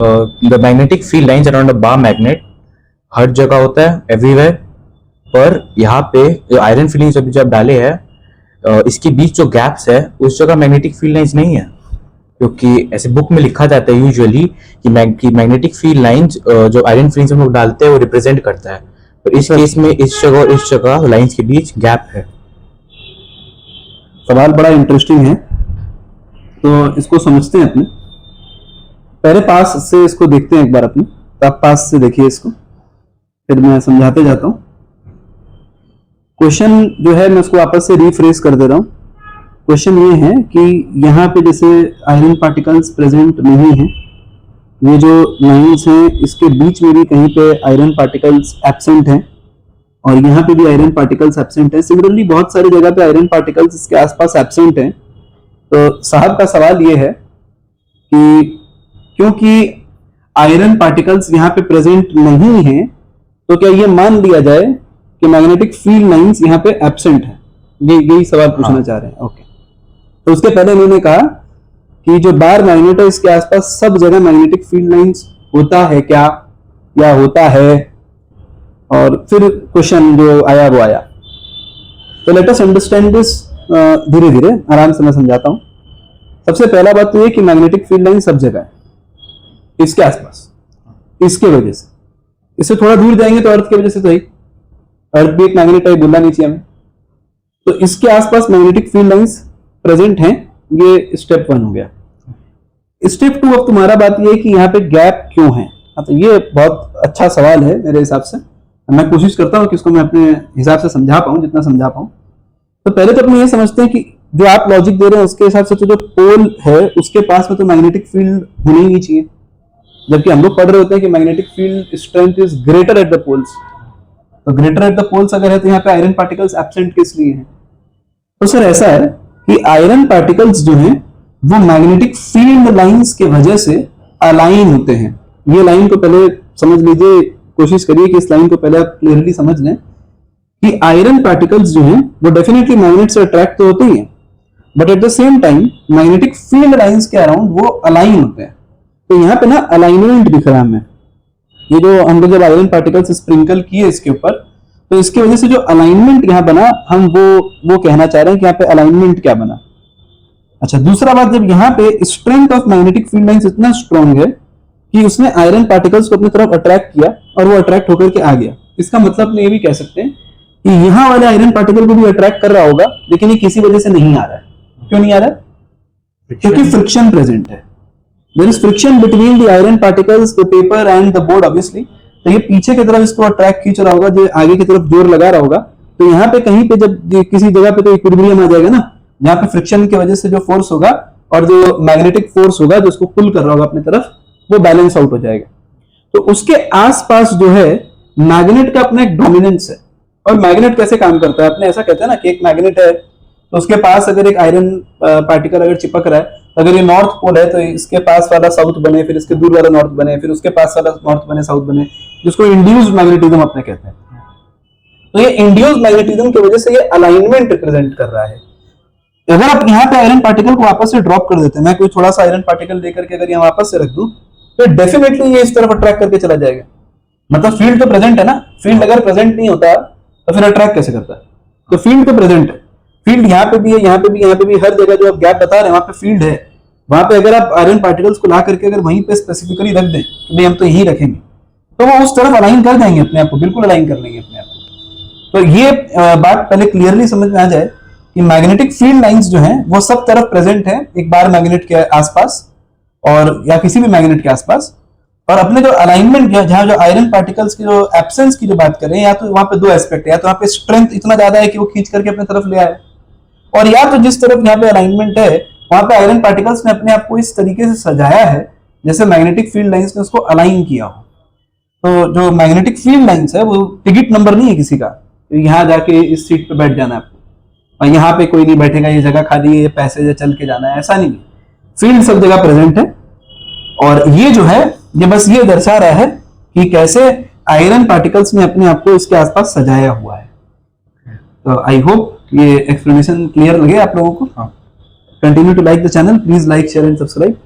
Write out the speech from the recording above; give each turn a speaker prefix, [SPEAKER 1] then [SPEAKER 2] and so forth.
[SPEAKER 1] The magnetic field lines around a bar magnet हर जगह होता है, एवरीवेयर। पर यहाँ पे जो आयरन फील्ड लाइंस जब डाले हैं, इसके बीच जो गैप्स है उस जगह मैग्नेटिक फील्ड लाइंस नहीं है, क्योंकि ऐसे बुक में लिखा जाता है यूजुअली कि मैग्नेटिक फील्ड लाइंस जो आयरन फील्ड हम लोग डालते हैं वो रिप्रेजेंट करता है। तो इस केस में इस जगह और इस जगह लाइंस के बीच गैप है।
[SPEAKER 2] सवाल बड़ा इंटरेस्टिंग है, तो इसको समझते हैं अपने। पहले पास से इसको देखते हैं एक बार अपने, तो आप पास से देखिए इसको, फिर मैं समझाते जाता हूं। क्वेश्चन जो है मैं उसको वापस से रीफ्रेश कर दे रहा हूं। क्वेश्चन ये है कि यहाँ पे जैसे आयरन पार्टिकल्स प्रेजेंट नहीं है, ये जो लाइंस हैं इसके बीच में भी कहीं पे आयरन पार्टिकल्स एब्सेंट हैं और यहाँ पे भी आयरन पार्टिकल्स एब्सेंट हैं। सिमिलरली बहुत सारी जगह पे आयरन पार्टिकल्स इसके आसपास एब्सेंट हैं। तो साहब का सवाल ये है कि क्योंकि आयरन पार्टिकल्स यहाँ पे प्रेजेंट नहीं है, तो क्या ये मान लिया जाए कि मैग्नेटिक फील्ड लाइंस यहाँ पे एब्सेंट है? यही सवाल पूछना चाह रहे हैं। ओके, तो उसके पहले इन्होंने कहा कि जो बार मैग्नेट है इसके आसपास सब जगह मैग्नेटिक फील्ड लाइंस होता है क्या, या होता है? और फिर क्वेश्चन जो आया वो आया। तो लेट अस अंडरस्टैंड दिस धीरे धीरे, आराम से मैं समझाता हूं। सबसे पहला बात तो ये कि मैग्नेटिक फील्ड लाइन सब जगह है इसके आसपास, इसके वजह से। इससे थोड़ा दूर जाएंगे तो अर्थ की वजह से, तो ही अर्थ भी एक मैग्नेट है, बोलना नहीं चाहिए हमें। तो इसके आसपास मैग्नेटिक फील्ड लाइंस प्रेजेंट हैं, ये स्टेप 1 हो गया। स्टेप 2 अब तुम्हारा बात ये है कि यहाँ पे गैप क्यों है। तो ये बहुत अच्छा सवाल है मेरे हिसाब से। मैं कोशिश करता हूँ कि इसको मैं अपने हिसाब से समझा पाऊँ, जितना समझा पाऊँ। तो पहले तो अपने ये समझते हैं कि जो आप लॉजिक दे रहे हैं उसके हिसाब से तो जो पोल है उसके पास में तो मैग्नेटिक फील्ड होनी ही नहीं चाहिए, जबकि हम लोग पढ़ रहे होते हैं कि magnetic field strength is greater at the poles. तो ग्रेटर एट द पोल्स अगर है तो यहाँ पे आयरन पार्टिकल्स एब्सेंट किस लिए हैं? तो सर ऐसा है कि आयरन पार्टिकल्स जो हैं वो मैग्नेटिक फील्ड लाइंस के वजह से अलाइन होते हैं। ये लाइन को पहले समझ लीजिए, कोशिश करिए कि इस लाइन को पहले आप क्लियरली समझ लें कि आयरन पार्टिकल्स जो हैं वो डेफिनेटली मैग्नेट से अट्रैक्ट तो होते ही हैं, but at the same time magnetic field lines के अराउंड वो अलाइन होते हैं। तो यहाँ पे ना अलाइनमेंट दिख रहा है हमें। ये जो हम लोग जब आयरन पार्टिकल्स स्प्रिंकल किए इसके ऊपर, तो इसकी वजह से जो अलाइनमेंट यहाँ बना, हम वो कहना चाह रहे हैं कि यहाँ पे अलाइनमेंट क्या बना। अच्छा, दूसरा बात, जब यहाँ पे strength of magnetic field lines इतना स्ट्रॉन्ग है कि उसने आयरन पार्टिकल्स को अपनी तरफ अट्रैक्ट किया और वो अट्रैक्ट होकर के आ गया। इसका मतलब अपने ये भी कह सकते हैं कि यहाँ वाले आयरन पार्टिकल को भी अट्रैक्ट कर रहा होगा, लेकिन ये किसी वजह से नहीं आ रहा है। क्यों नहीं आ रहा है? क्योंकि फ्रिक्शन प्रेजेंट है। There is friction between the iron particles, the paper and the board obviously. तो ये पीछे की तरफ इसको अट्रैक्ट खींच रहा होगा, जो आगे की तरफ जोर लगा रहा होगा। तो यहाँ पे कहीं पे जब किसी जगह पे तो इक्विलिब्रियम आ जाएगा ना, जहाँ पे फ्रिक्शन की वजह से जो फोर्स होगा और जो मैग्नेटिक फोर्स होगा जो उसको पुल कर रहा होगा अपनी तरफ, वो बैलेंस आउट हो जाएगा। तो उसके आसपास जो है मैग्नेट का अपना एक डोमिनेंस है। और मैग्नेट कैसे काम करता है, अपने ऐसा कहते हैं ना कि एक मैग्नेट है तो उसके पास अगर एक आयरन पार्टिकल अगर चिपक रहा है, तो अगर ये नॉर्थ पोल है तो इसके पास वाला साउथ बने, फिर इसके दूर वाला नॉर्थ बने, फिर उसके पास वाला नॉर्थ बने, साउथ बने, जिसको इंड्यूस्ड मैग्नेटिज्म अपने कहते हैं। तो ये इंड्यूस्ड मैग्नेटिज्म की वजह से ये अलाइनमेंट रिप्रेजेंट कर रहा है। अगर आप यहाँ पे आयरन पार्टिकल को वापस से ड्रॉप कर देते हैं, मैं कोई थोड़ा सा आयरन पार्टिकल लेकर के अगर यहाँ वापस से रख दूं, तो डेफिनेटली ये इस तरफ अट्रैक्ट करके चला जाएगा। मतलब फील्ड तो प्रेजेंट है ना, फील्ड अगर प्रेजेंट नहीं होता तो फिर अट्रैक्ट कैसे करता है? तो फील्ड तो प्रेजेंट है, फील्ड यहाँ पे भी है, यहाँ पे भी, यहाँ पे भी, हर जगह जो आप गैप बता रहे हैं वहां पे फील्ड है। वहां पे अगर आप आयरन पार्टिकल्स को ला करके अगर वहीं पे स्पेसिफिकली रख दें कि भाई हम तो यही रखेंगे, तो वो उस तरफ अलाइन कर जाएंगे अपने आप को, बिल्कुल अलाइन कर लेंगे अपने आप को। तो ये बात पहले क्लियरली समझ में आ जाए कि मैग्नेटिक फील्ड लाइंस जो हैं वो सब तरफ प्रेजेंट है, एक बार मैग्नेट के आसपास और या किसी भी मैग्नेट के आसपास। और अपने जो अलाइनमेंट, जहां जो आयरन पार्टिकल्स की जो एब्सेंस की जो बात करें, या तो वहां पे दो एस्पेक्ट है, या तो वहां पे स्ट्रेंथ इतना ज्यादा है कि वो खींच करके अपने तरफ ले आए, और या तो जिस तरफ यहाँ पे अलाइनमेंट है वहां पे आयरन पार्टिकल्स ने अपने आप को इस तरीके से सजाया है जैसे मैग्नेटिक फील्ड लाइंस ने उसको अलाइन किया हो। तो जो मैग्नेटिक फील्ड लाइंस है वो टिकट नंबर नहीं है किसी का, तो यहाँ जाके इस सीट पे बैठ जाना है आपको और यहाँ पे कोई नहीं बैठेगा, ये जगह खाली है, ये पैसेज है, चल के जाना है, ऐसा नहीं है। फील्ड सब जगह प्रेजेंट है। और ये जो है ये बस ये दर्शा रहा है कि कैसे आयरन पार्टिकल्स ने अपने आप को इसके आसपास सजाया हुआ है। तो आई होप ये एक्सप्लेनेशन क्लियर लगे आप लोगों को। Continue to like the channel, please like, share and subscribe.